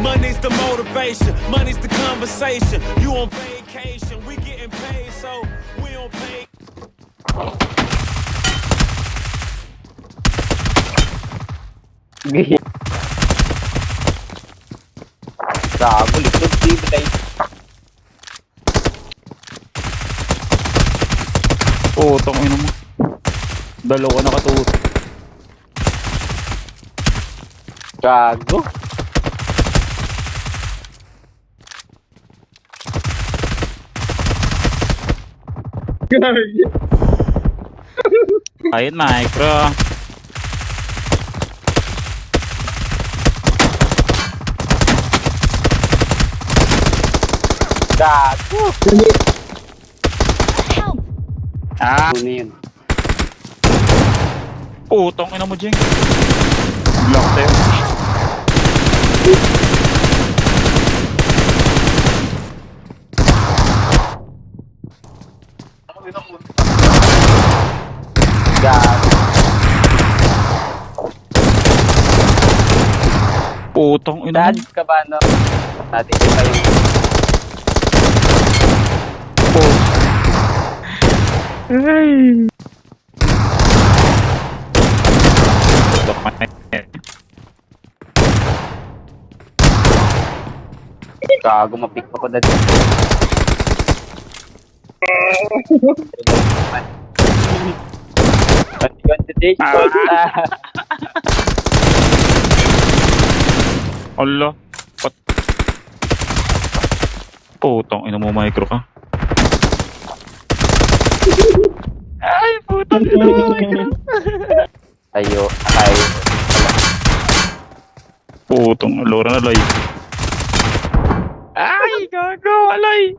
Money's the motivation, money's the conversation. You on vacation, we getting paid, so we don't pay. Gago, likod, bibigay. Oo, tangin mo. Dalawa nakatuot. Gago. Ayun, micro. Gago. Ah, Ano yun? putong ina mo, Jeng. Block tayo. Gago. Putong ina mo. Dadis ka ba, no? Natin pa yung... Ay. Gago, mapik pa ko na din. Continuation. Allah. Pat. Putong ina mo, micro ka. Ay, putong ina mo, micro. Tayo, tayo. Putong alora na lay. Ay, gago, alay.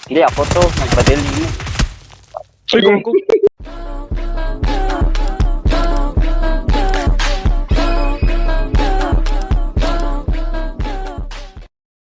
Hindi, ako to. Nagpadali mo. Ay, gago.